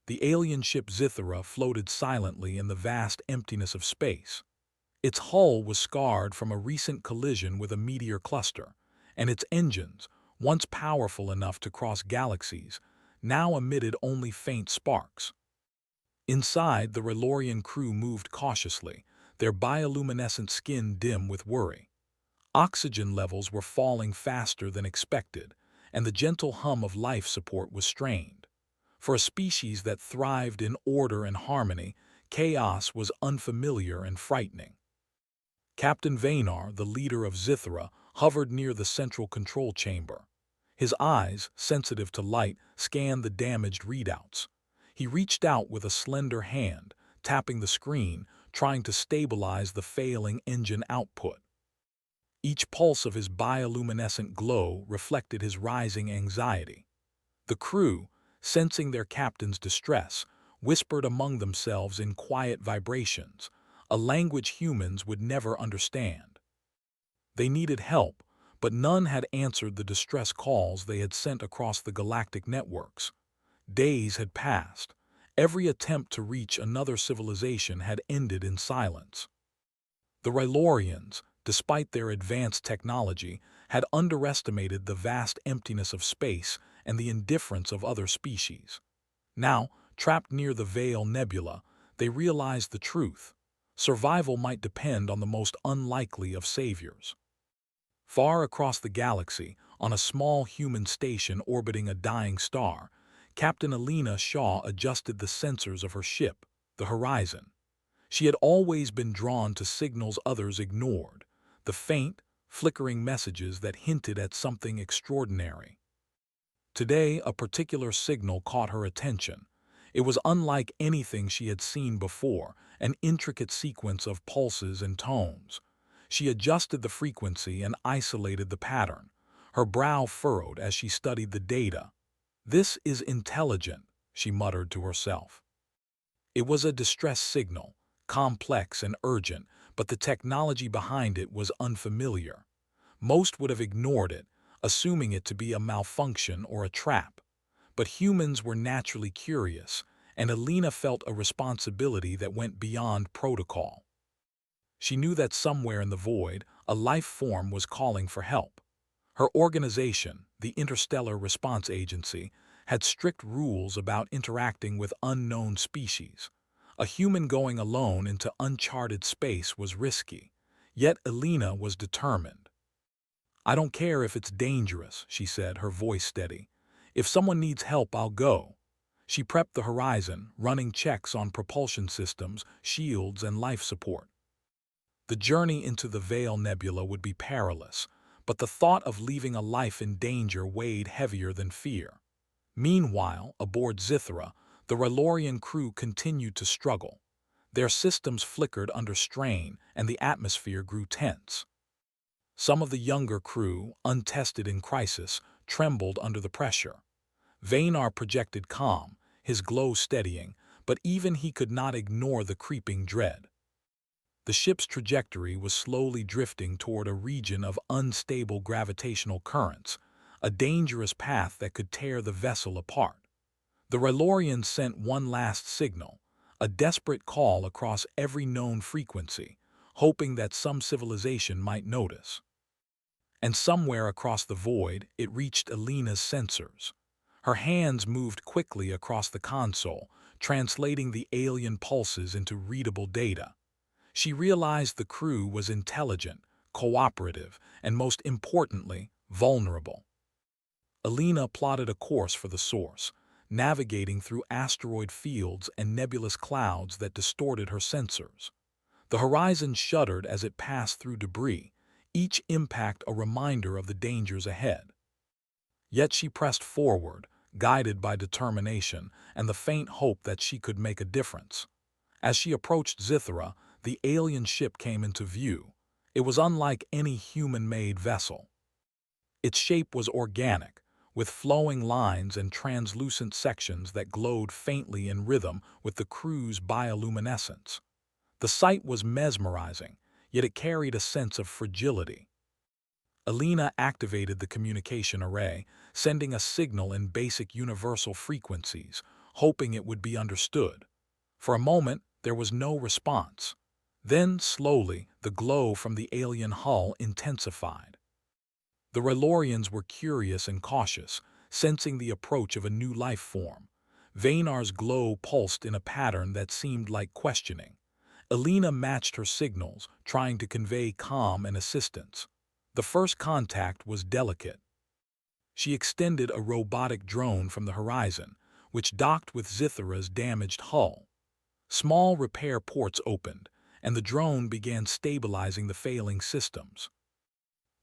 The alien ship Zithera floated silently in the vast emptiness of space. Its hull was scarred from a recent collision with a meteor cluster, and its engines, once powerful enough to cross galaxies, now emitted only faint sparks. Inside, the Relorian crew moved cautiously, their bioluminescent skin dim with worry. Oxygen levels were falling faster than expected, and the gentle hum of life support was strained. For a species that thrived in order and harmony, chaos was unfamiliar and frightening. Captain Vaynar, the leader of Zithera, hovered near the central control chamber. His eyes, sensitive to light, scanned the damaged readouts. He reached out with a slender hand, tapping the screen, trying to stabilize the failing engine output. Each pulse of his bioluminescent glow reflected his rising anxiety. The crew, sensing their captain's distress, whispered among themselves in quiet vibrations, a language humans would never understand. They needed help, but none had answered the distress calls they had sent across the galactic networks. Days had passed. Every attempt to reach another civilization had ended in silence. The Rylorians, despite their advanced technology, had underestimated the vast emptiness of space and the indifference of other species. Now, trapped near the Veil Nebula, they realized the truth. Survival might depend on the most unlikely of saviors. Far across the galaxy, on a small human station orbiting a dying star, Captain Alina Shaw adjusted the sensors of her ship, the Horizon. She had always been drawn to signals others ignored, the faint, flickering messages that hinted at something extraordinary. Today, a particular signal caught her attention. It was unlike anything she had seen before, an intricate sequence of pulses and tones. She adjusted the frequency and isolated the pattern. Her brow furrowed as she studied the data. "This is intelligent," she muttered to herself. It was a distress signal, complex and urgent, but the technology behind it was unfamiliar. Most would have ignored it, assuming it to be a malfunction or a trap. But humans were naturally curious, and Alina felt a responsibility that went beyond protocol. She knew that somewhere in the void, a life form was calling for help. Her organization, the Interstellar Response Agency, had strict rules about interacting with unknown species. A human going alone into uncharted space was risky, yet Alina was determined. "I don't care if it's dangerous," she said, her voice steady. "If someone needs help, I'll go." She prepped the Horizon, running checks on propulsion systems, shields, and life support. The journey into the Veil Nebula would be perilous, but the thought of leaving a life in danger weighed heavier than fear. Meanwhile, aboard Zithera, the Rylorian crew continued to struggle. Their systems flickered under strain, and the atmosphere grew tense. Some of the younger crew, untested in crisis, trembled under the pressure. Vaynar projected calm, his glow steadying, but even he could not ignore the creeping dread. The ship's trajectory was slowly drifting toward a region of unstable gravitational currents, a dangerous path that could tear the vessel apart. The Rylorians sent one last signal, a desperate call across every known frequency, hoping that some civilization might notice. And somewhere across the void, it reached Alina's sensors. Her hands moved quickly across the console, translating the alien pulses into readable data. She realized the crew was intelligent, cooperative, and most importantly, vulnerable. Alina plotted a course for the source, navigating through asteroid fields and nebulous clouds that distorted her sensors. The Horizon shuddered as it passed through debris, each impact a reminder of the dangers ahead. Yet she pressed forward, guided by determination and the faint hope that she could make a difference. As she approached Zithera, the alien ship came into view. It was unlike any human-made vessel. Its shape was organic, with flowing lines and translucent sections that glowed faintly in rhythm with the crew's bioluminescence. The sight was mesmerizing, yet it carried a sense of fragility. Alina activated the communication array, sending a signal in basic universal frequencies, hoping it would be understood. For a moment, there was no response. Then, slowly, the glow from the alien hull intensified. The Relorians were curious and cautious, sensing the approach of a new life form. Vaynar's glow pulsed in a pattern that seemed like questioning. Alina matched her signals, trying to convey calm and assistance. The first contact was delicate. She extended a robotic drone from the horizon, which docked with Zithara's damaged hull. Small repair ports opened, and the drone began stabilizing the failing systems.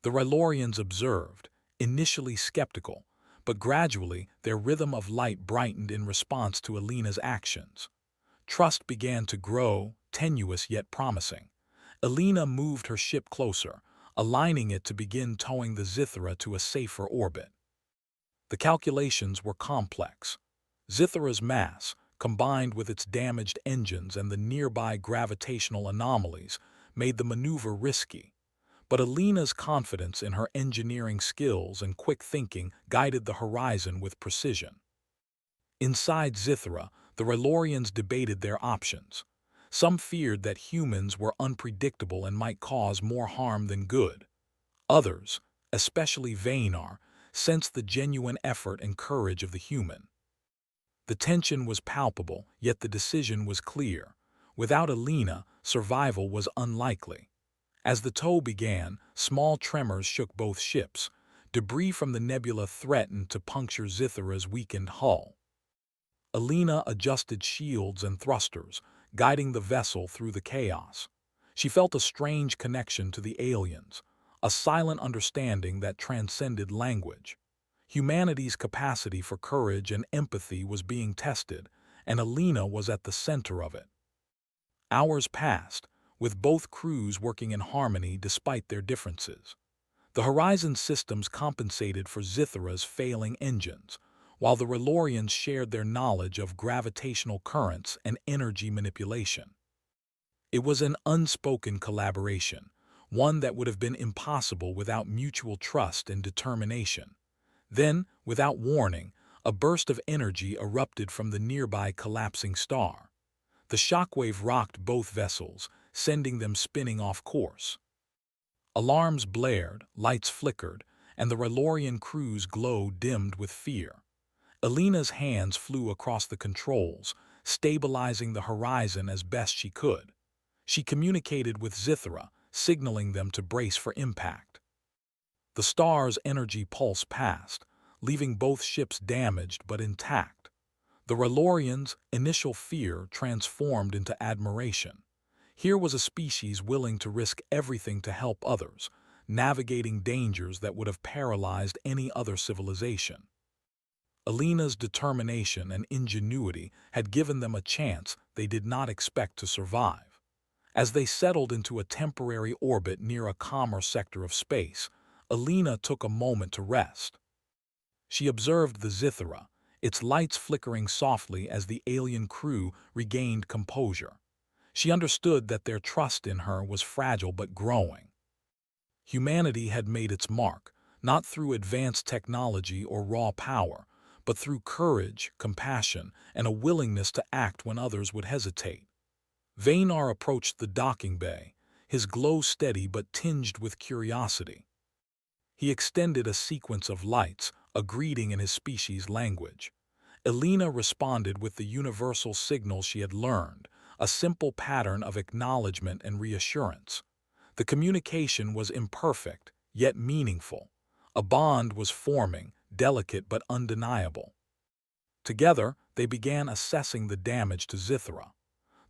The Rylorians observed, initially skeptical, but gradually their rhythm of light brightened in response to Alina's actions. Trust began to grow, tenuous yet promising. Alina moved her ship closer, aligning it to begin towing the Zithara to a safer orbit. The calculations were complex. Zithara's mass, combined with its damaged engines and the nearby gravitational anomalies, made the maneuver risky. But Alina's confidence in her engineering skills and quick thinking guided the horizon with precision. Inside Zithara, the Rylorians debated their options. Some feared that humans were unpredictable and might cause more harm than good. Others, especially Vaynar, sensed the genuine effort and courage of the human. The tension was palpable, yet the decision was clear. Without Alina, survival was unlikely. As the tow began, small tremors shook both ships. Debris from the nebula threatened to puncture Zithara's weakened hull. Alina adjusted shields and thrusters, guiding the vessel through the chaos. She felt a strange connection to the aliens, a silent understanding that transcended language. Humanity's capacity for courage and empathy was being tested, and Alina was at the center of it. Hours passed, with both crews working in harmony despite their differences. The Horizon systems compensated for Zithara's failing engines, while the Rylorians shared their knowledge of gravitational currents and energy manipulation. It was an unspoken collaboration, one that would have been impossible without mutual trust and determination. Then, without warning, a burst of energy erupted from the nearby collapsing star. The shockwave rocked both vessels, sending them spinning off course. Alarms blared, lights flickered, and the Rylorian crew's glow dimmed with fear. Alina's hands flew across the controls, stabilizing the horizon as best she could. She communicated with Zithara, signaling them to brace for impact. The star's energy pulse passed, leaving both ships damaged but intact. The Rylorians' initial fear transformed into admiration. Here was a species willing to risk everything to help others, navigating dangers that would have paralyzed any other civilization. Alina's determination and ingenuity had given them a chance they did not expect to survive. As they settled into a temporary orbit near a calmer sector of space, Alina took a moment to rest. She observed the Zithara, its lights flickering softly as the alien crew regained composure. She understood that their trust in her was fragile but growing. Humanity had made its mark, not through advanced technology or raw power, but through courage, compassion, and a willingness to act when others would hesitate. Vaynar approached the docking bay, his glow steady but tinged with curiosity. He extended a sequence of lights, a greeting in his species' language. Alina responded with the universal signal she had learned, a simple pattern of acknowledgement and reassurance. The communication was imperfect, yet meaningful. A bond was forming, delicate but undeniable. Together, they began assessing the damage to Zithara.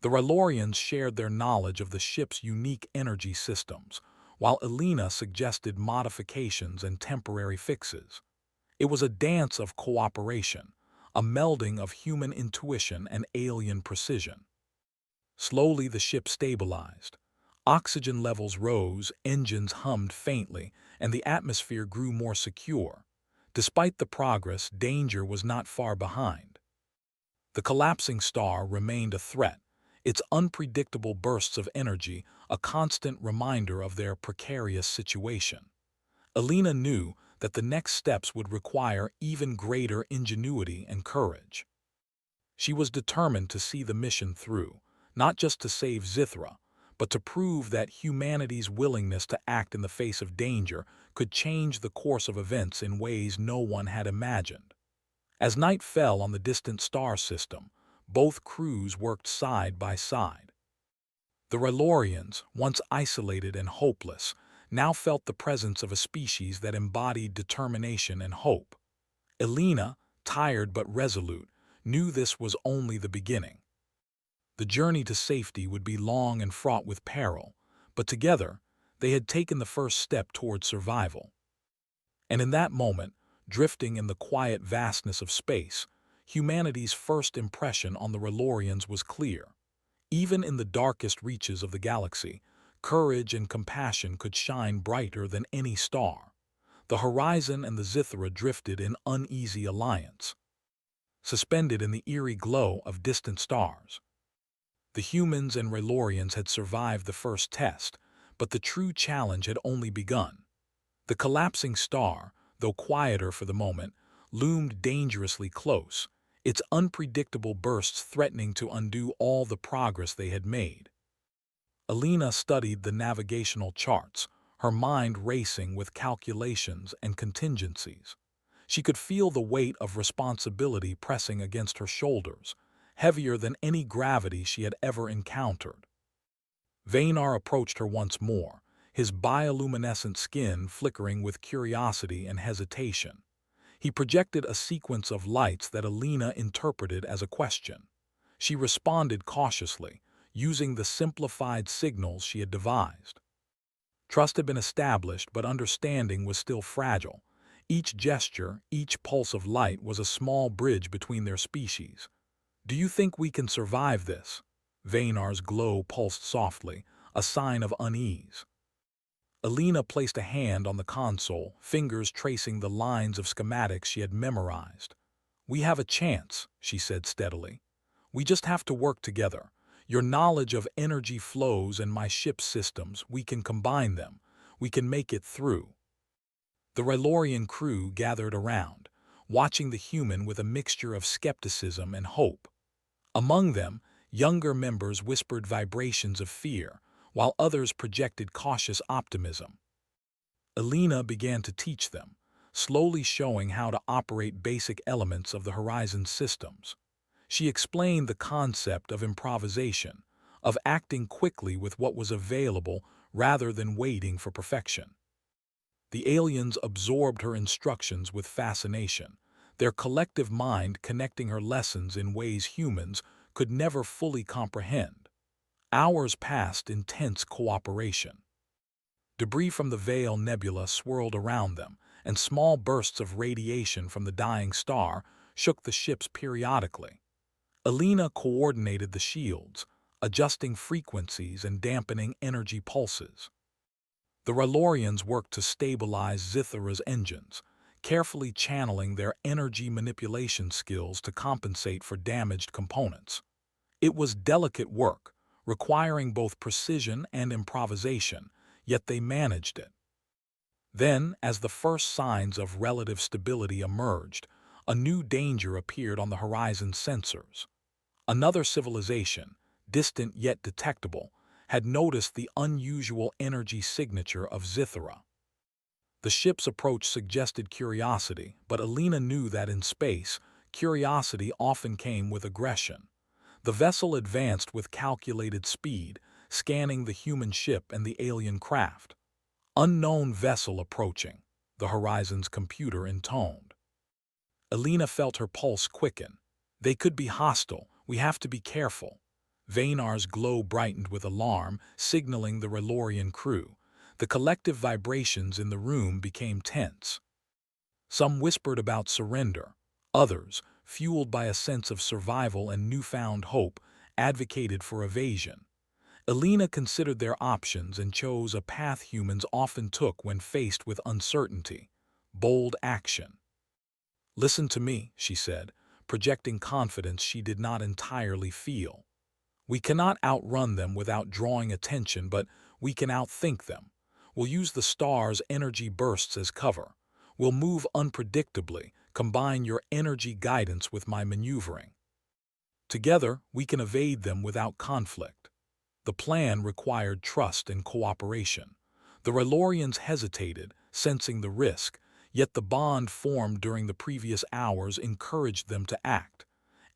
The Rylorians shared their knowledge of the ship's unique energy systems, while Alina suggested modifications and temporary fixes. It was a dance of cooperation, a melding of human intuition and alien precision. Slowly the ship stabilized. Oxygen levels rose, engines hummed faintly, and the atmosphere grew more secure. Despite the progress, danger was not far behind. The collapsing star remained a threat, its unpredictable bursts of energy a constant reminder of their precarious situation. Alina knew that the next steps would require even greater ingenuity and courage. She was determined to see the mission through, not just to save Zithra, but to prove that humanity's willingness to act in the face of danger could change the course of events in ways no one had imagined. As night fell on the distant star system, both crews worked side by side. The Rylorians, once isolated and hopeless, now felt the presence of a species that embodied determination and hope. Elena, tired but resolute, knew this was only the beginning. The journey to safety would be long and fraught with peril, but together, they had taken the first step toward survival. And in that moment, drifting in the quiet vastness of space, humanity's first impression on the Rylorians was clear. Even in the darkest reaches of the galaxy, courage and compassion could shine brighter than any star. The horizon and the Zithra drifted in uneasy alliance, suspended in the eerie glow of distant stars. The humans and Rylorians had survived the first test, but the true challenge had only begun. The collapsing star, though quieter for the moment, loomed dangerously close, its unpredictable bursts threatening to undo all the progress they had made. Elena studied the navigational charts, her mind racing with calculations and contingencies. She could feel the weight of responsibility pressing against her shoulders, heavier than any gravity she had ever encountered. Vaynar approached her once more, his bioluminescent skin flickering with curiosity and hesitation. He projected a sequence of lights that Elena interpreted as a question. She responded cautiously, using the simplified signals she had devised. Trust had been established, but understanding was still fragile. Each gesture, each pulse of light was a small bridge between their species. "Do you think we can survive this?" Vaynar's glow pulsed softly, a sign of unease. Elena placed a hand on the console, fingers tracing the lines of schematics she had memorized. "We have a chance," she said steadily. "We just have to work together. Your knowledge of energy flows and my ship's systems, we can combine them. We can make it through." The Rylorian crew gathered around, watching the human with a mixture of skepticism and hope. Among them, younger members whispered vibrations of fear, while others projected cautious optimism. Elena began to teach them, slowly showing how to operate basic elements of the Horizon systems. She explained the concept of improvisation, of acting quickly with what was available rather than waiting for perfection. The aliens absorbed her instructions with fascination, their collective mind connecting her lessons in ways humans could never fully comprehend. Hours passed in tense cooperation. Debris from the Veil Nebula swirled around them, and small bursts of radiation from the dying star shook the ships periodically. Elena coordinated the shields, adjusting frequencies and dampening energy pulses. The Rylorians worked to stabilize Zithra's engines, carefully channeling their energy manipulation skills to compensate for damaged components. It was delicate work, requiring both precision and improvisation, yet they managed it. Then, as the first signs of relative stability emerged, a new danger appeared on the horizon's sensors. Another civilization, distant yet detectable, had noticed the unusual energy signature of Zithra. The ship's approach suggested curiosity, but Elena knew that in space, curiosity often came with aggression. The vessel advanced with calculated speed, scanning the human ship and the alien craft. "Unknown vessel approaching," the Horizon's computer intoned. Elena felt her pulse quicken. "They could be hostile. We have to be careful." Vaynar's glow brightened with alarm, signaling the Rylorian crew. The collective vibrations in the room became tense. Some whispered about surrender. Others, fueled by a sense of survival and newfound hope, advocated for evasion. Elena considered their options and chose a path humans often took when faced with uncertainty: bold action. "Listen to me," she said, projecting confidence she did not entirely feel. "We cannot outrun them without drawing attention, but we can outthink them. We'll use the star's energy bursts as cover. We'll move unpredictably, combine your energy guidance with my maneuvering." Together, we can evade them without conflict. The plan required trust and cooperation. The Rylorians hesitated, sensing the risk, yet the bond formed during the previous hours encouraged them to act.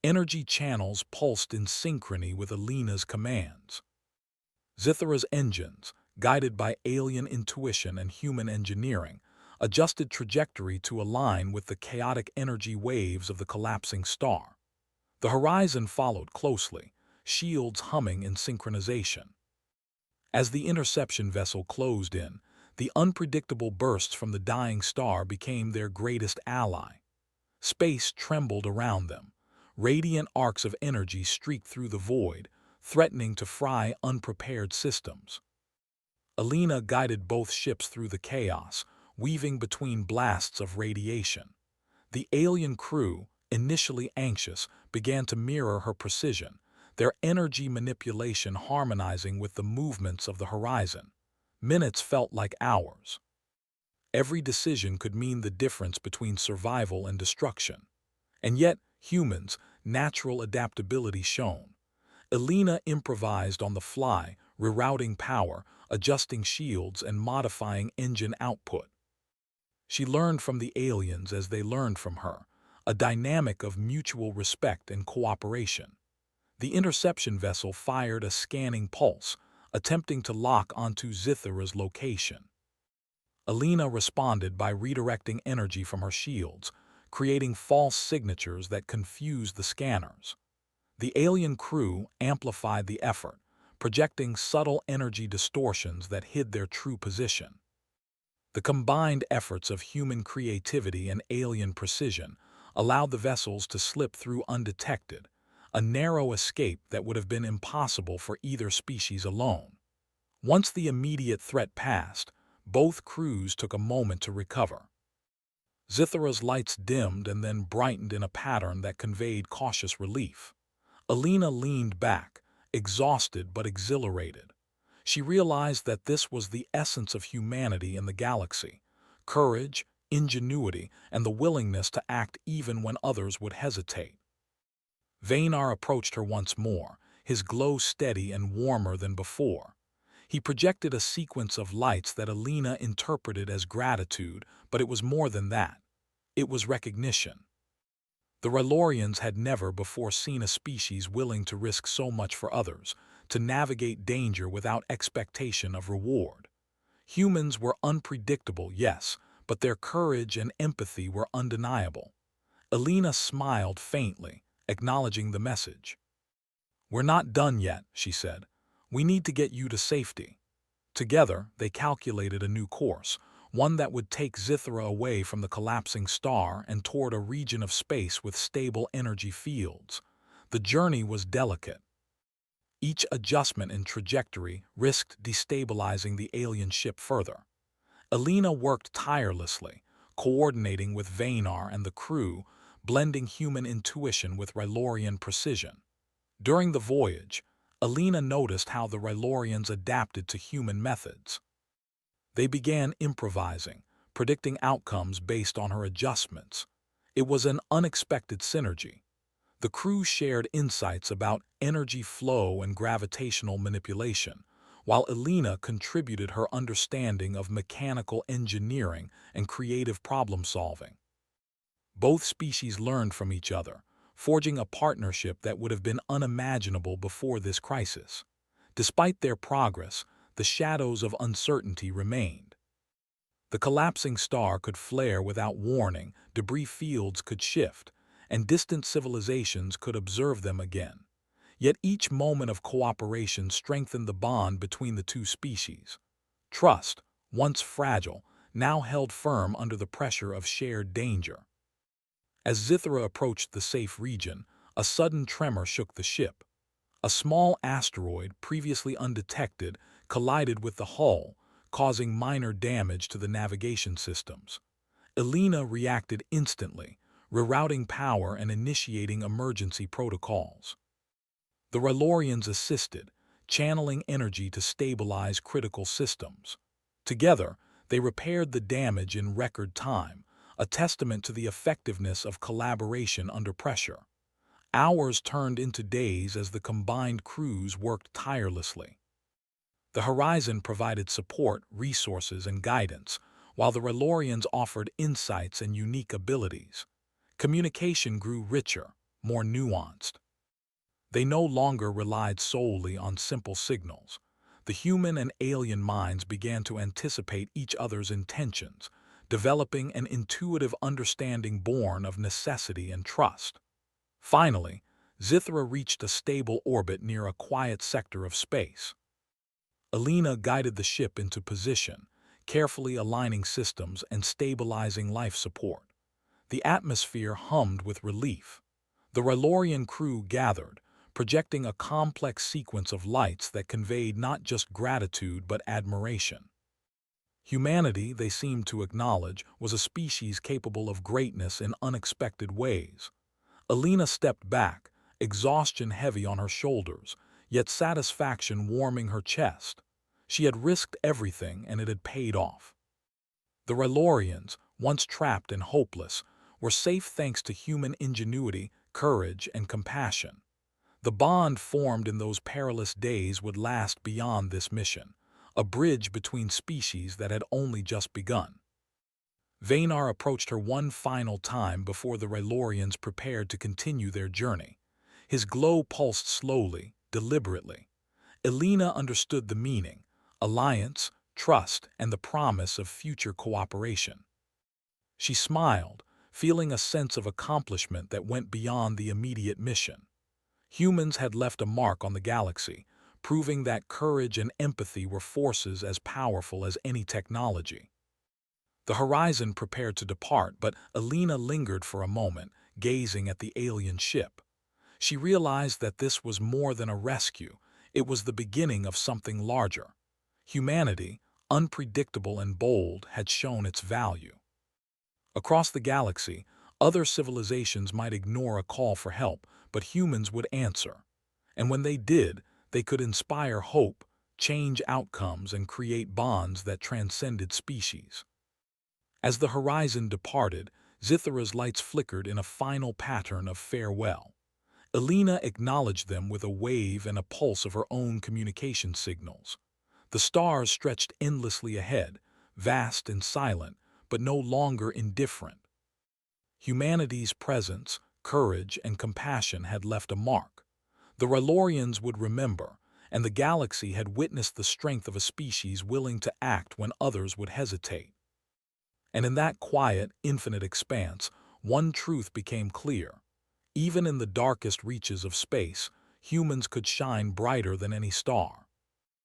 Energy channels pulsed in synchrony with Alina's commands. Zithra's engines, guided by alien intuition and human engineering, adjusted trajectory to align with the chaotic energy waves of the collapsing star. The horizon followed closely, shields humming in synchronization. As the interception vessel closed in, the unpredictable bursts from the dying star became their greatest ally. Space trembled around them. Radiant arcs of energy streaked through the void, threatening to fry unprepared systems. Alina guided both ships through the chaos, weaving between blasts of radiation. The alien crew, initially anxious, began to mirror her precision, their energy manipulation harmonizing with the movements of the horizon. Minutes felt like hours. Every decision could mean the difference between survival and destruction. And yet, humans' natural adaptability shone. Alina improvised on the fly, rerouting power, adjusting shields, and modifying engine output. She learned from the aliens as they learned from her, a dynamic of mutual respect and cooperation. The interception vessel fired a scanning pulse, attempting to lock onto Zithra's location. Alina responded by redirecting energy from her shields, creating false signatures that confused the scanners. The alien crew amplified the effort, projecting subtle energy distortions that hid their true position. The combined efforts of human creativity and alien precision allowed the vessels to slip through undetected, a narrow escape that would have been impossible for either species alone. Once the immediate threat passed, both crews took a moment to recover. Zithra's lights dimmed and then brightened in a pattern that conveyed cautious relief. Alina leaned back, exhausted but exhilarated. She realized that this was the essence of humanity in the galaxy: courage, ingenuity, and the willingness to act even when others would hesitate. Vaynar approached her once more, his glow steady and warmer than before. He projected a sequence of lights that Alina interpreted as gratitude, but it was more than that. It was recognition. The Rylorians had never before seen a species willing to risk so much for others, to navigate danger without expectation of reward. Humans were unpredictable, yes, but their courage and empathy were undeniable. Alina smiled faintly, acknowledging the message. "We're not done yet," she said. "We need to get you to safety." Together, they calculated a new course, one that would take Zithra away from the collapsing star and toward a region of space with stable energy fields. The journey was delicate. Each adjustment in trajectory risked destabilizing the alien ship further. Alina worked tirelessly, coordinating with Vaynar and the crew, blending human intuition with Rylorian precision. During the voyage, Alina noticed how the Rylorians adapted to human methods. They began improvising, predicting outcomes based on her adjustments. It was an unexpected synergy. The crew shared insights about energy flow and gravitational manipulation, while Alina contributed her understanding of mechanical engineering and creative problem-solving. Both species learned from each other, forging a partnership that would have been unimaginable before this crisis. Despite their progress, the shadows of uncertainty remained. The collapsing star could flare without warning, debris fields could shift, and distant civilizations could observe them again. Yet each moment of cooperation strengthened the bond between the two species. Trust, once fragile, now held firm under the pressure of shared danger. As Zithra approached the safe region, a sudden tremor shook the ship. A small asteroid, previously undetected, collided with the hull, causing minor damage to the navigation systems. Alina reacted instantly, rerouting power and initiating emergency protocols. The Rylorians assisted, channeling energy to stabilize critical systems. Together, they repaired the damage in record time, a testament to the effectiveness of collaboration under pressure. Hours turned into days as the combined crews worked tirelessly. The Horizon provided support, resources, and guidance, while the Relorians offered insights and unique abilities. Communication grew richer, more nuanced. They no longer relied solely on simple signals. The human and alien minds began to anticipate each other's intentions, developing an intuitive understanding born of necessity and trust. Finally, Zithra reached a stable orbit near a quiet sector of space. Alina guided the ship into position, carefully aligning systems and stabilizing life support. The atmosphere hummed with relief. The Rylorian crew gathered, projecting a complex sequence of lights that conveyed not just gratitude but admiration. Humanity, they seemed to acknowledge, was a species capable of greatness in unexpected ways. Alina stepped back, exhaustion heavy on her shoulders, yet satisfaction warming her chest. She had risked everything and it had paid off. The Rylorians, once trapped and hopeless, were safe thanks to human ingenuity, courage, and compassion. The bond formed in those perilous days would last beyond this mission, a bridge between species that had only just begun. Vaynar approached her one final time before the Rylorians prepared to continue their journey. His glow pulsed slowly, deliberately. Alina understood the meaning: alliance, trust, and the promise of future cooperation. She smiled, feeling a sense of accomplishment that went beyond the immediate mission. Humans had left a mark on the galaxy, proving that courage and empathy were forces as powerful as any technology. The Horizon prepared to depart, but Alina lingered for a moment, gazing at the alien ship. She realized that this was more than a rescue. It was the beginning of something larger. Humanity, unpredictable and bold, had shown its value. Across the galaxy, other civilizations might ignore a call for help, but humans would answer. And when they did, they could inspire hope, change outcomes, and create bonds that transcended species. As the Horizon departed, Zithra's lights flickered in a final pattern of farewell. Alina acknowledged them with a wave and a pulse of her own communication signals. The stars stretched endlessly ahead, vast and silent, but no longer indifferent. Humanity's presence, courage, and compassion had left a mark. The Rylorians would remember, and the galaxy had witnessed the strength of a species willing to act when others would hesitate. And in that quiet, infinite expanse, one truth became clear. Even in the darkest reaches of space, humans could shine brighter than any star.